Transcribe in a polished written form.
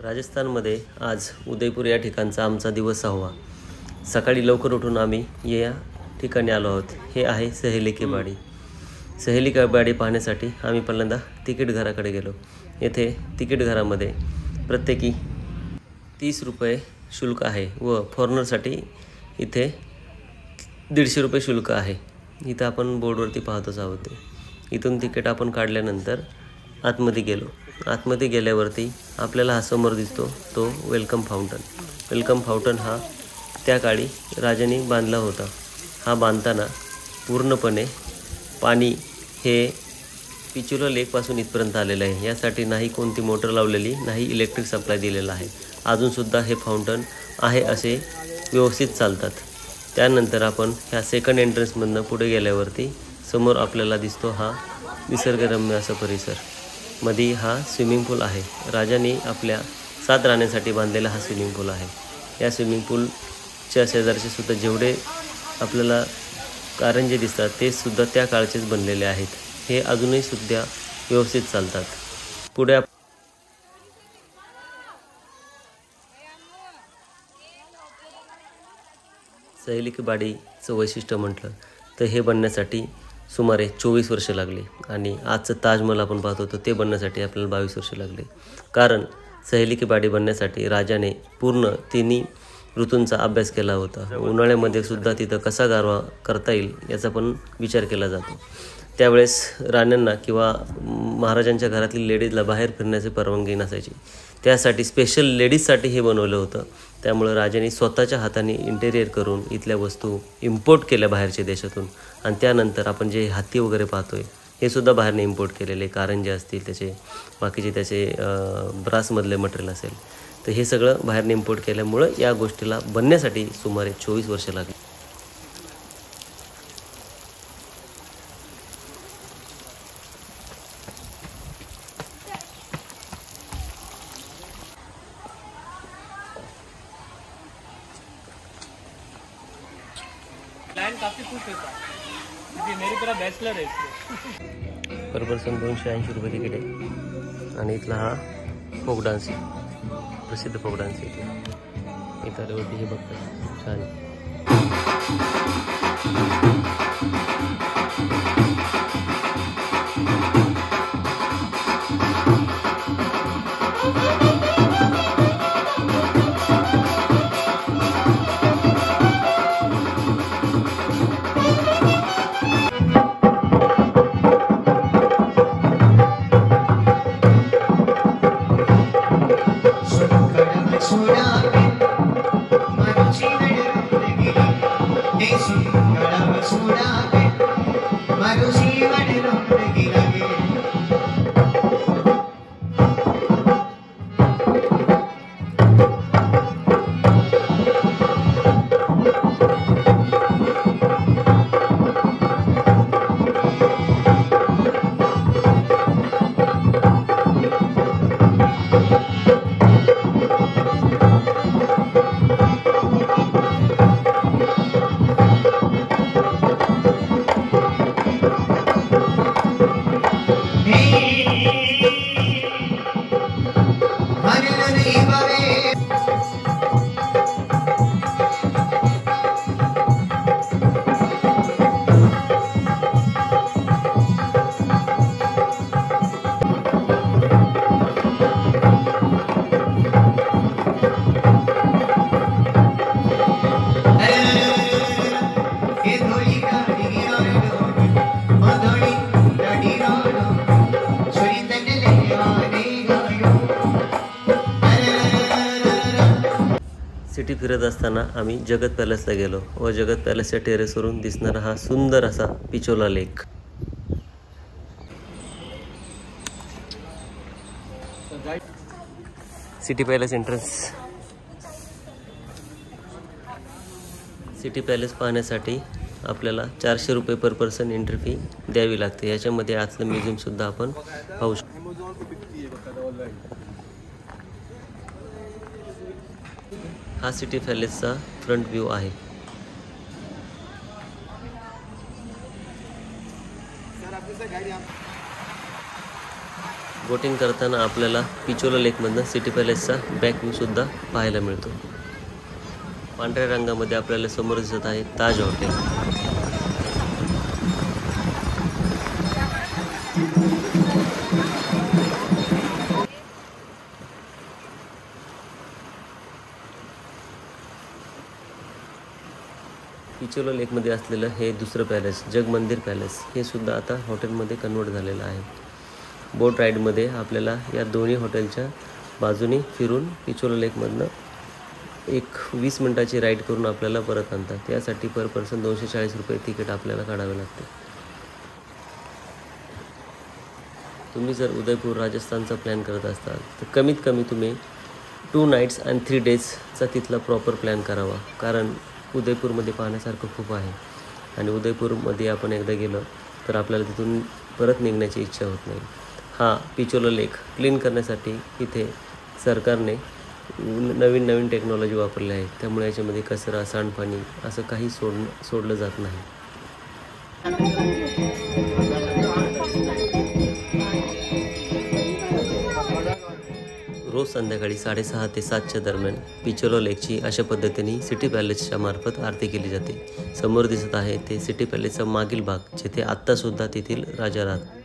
राजस्थानमध्ये आज उदयपूर या ठिकाणचा आमचा दिवस 6वा। सकाळी लवकर उठून आम्ही या ठिकाणी आलो आहोत। हे आहे सहेली की बाड़ी। सहेली की बाड़ी पाहण्यासाठी आम्ही पहिल्यांदा तिकीट घराकडे गेलो। येथे तिकीट घरामध्ये प्रत्येकी 30 रुपये शुल्क आहे व फॉरेनरसाठी इथे 150 रुपये शुल्क आहे। इथं आपण बोर्डवरती पाहतोच आहोत। इथून तिकीट आपण काढल्यानंतर आतमध्ये गेलो। आतमध्ये गेल्यावरती आपल्याला हा समोर दिसतो तो वेलकम फाउंटन। वेलकम फाउंटन हा त्या काळी राजाने बांधला होता। हा बांधताना पूर्णपणे पाणी हे पिचोला लेकपासून इथपर्यंत आलेलं आहे। यासाठी नाही कोणती मोटर लावलेली, नाही इलेक्ट्रिक सप्लाय दिलेला आहे। अजूनसुद्धा हे फाउंटन आहे असे व्यवस्थित चालतात। त्यानंतर आपण ह्या सेकंड एंट्रन्समधनं पुढे गेल्यावरती समोर आपल्याला दिसतो हा निसर्गरम्य असा परिसर। मध्ये हा स्विमिंग पूल आहे। राजाने आपल्या 7 राण्यांसाठी बांधलेला हा स्विमिंग पूल आहे। या स्विमिंग पूलच्या शेजारचे सुद्धा जेवढे आपल्याला कारंजे दिसतात ते सुद्धा त्या काळचेच बनलेले आहेत। हे अजूनही सुद्धा व्यवस्थित चालतात। पुढे सहेली की बाड़ीचं वैशिष्ट्य म्हटलं तर हे बनण्यासाठी सुमारे 24 वर्ष लागली आणि आजचं ताजमहल आपण पाहतो तर ते बनण्यासाठी आपल्याला 22 वर्ष लागले। कारण सहेली की बाड़ी बनण्यासाठी राजाने पूर्ण 3 ऋतूंचा अभ्यास केला होता। उन्हाळ्यामध्ये सुद्धा तिथं कसा गारवा करता येईल याचा पण विचार केला जातो। त्यावेळेस राण्यांना किंवा महाराजांच्या घरातील लेडीजला बाहेर फिरण्याची परवानगी नसायची। त्यासाठी स्पेशल लेडीजसाठी हे बनवलं होतं। त्यामुळे राजाने स्वतःच्या हाताने इंटेरियर करून इथल्या वस्तू इम्पोर्ट केल्या बाहेरच्या देशातून आणि त्यानंतर आपण जे हत्ती वगैरे पाहतोय हे सुद्धा बाहेरने इम्पोर्ट केलेले कारंजे असतील, त्याचे बाकीचे त्याचे ब्रासमधले मटेरियल असेल, तर हे सगळं बाहेरने इम्पोर्ट केल्यामुळे या गोष्टीला बनण्यासाठी सुमारे 24 वर्ष लागली। प्लान काफी खुश होता क्योंकि मेरी तरह बैचलर है इसलिए। पर पर्सन 280 रुपये तिकीट आहे आणि इथला हा फोक डान्स प्रसिद्ध फोक डान्स आहे। इथं वरती हे बघतात छान। सिटी फिरत असताना आम्ही जगत पॅलेसला गेलो व जगत पॅलेसच्या टेरेसवरून दिसणारा हा सुंदर असा Pichola lake. City palace entrance. City palace पाहण्यासाठी आपल्याला 400 रुपये पर पर्सन एंट्री फी द्यावी लागते। याच्यामध्ये आजचं म्युझियम सुद्धा आपण पाहू शकतो। हा सिटी पॅलेसचा फ्रंट व्ह्यू आहे। बोटिंग करताना आपल्याला पिचोला लेकमधनं सिटी पॅलेसचा बॅक व्ह्यूसुद्धा पाहायला मिळतो. पांढऱ्या रंगामध्ये आपल्याला समोर दिसत आहे ताज हॉटेल. पिचोला लेकमध्ये असलेलं हे दुसरं पॅलेस जगमंदिर पॅलेस हे सुद्धा आता हॉटेलमध्ये कन्वर्ट झालेलं आहे. बोट राईडमध्ये आपल्याला या दोन्ही हॉटेलच्या बाजूने फिरून पिचोला लेकमधनं एक 20 मिनिटाची राईड करून आपल्याला परत आणतात. त्यासाठी पर पर्सन 240 रुपये तिकीट आपल्याला काढावे लागते. तुम्ही जर उदयपूर राजस्थानचा प्लॅन करत असाल तर कमीत कमी तुम्ही 2 नाईट्स आणि 3 डेजचा तिथला प्रॉपर प्लॅन करावा. कारण उदयपूरमध्ये पाहण्यासारखं खूप आहे आणि उदयपूरमध्ये आपण एकदा गेलो तर आपल्याला तिथून परत निघण्याची इच्छा होत नाही. हा पिचोला लेक क्लीन करण्यासाठी इथे सरकारने नवीन टेक्नॉलॉजी वापरली आहे. त्यामुळे याच्यामध्ये कचरा सांडपाणी असं काही सोडलं जात नाही. रोज संध्याकाळी 6:30 ते 7च्या दरम्यान पिचोला लेकची अशा पद्धतीने सिटी पॅलेसच्या मार्फत आरती केली जाते. समोर दिसत आहे ते सिटी पॅलेसचा मागील भाग जिथे आत्तासुद्धा तेथील राजा राहतात.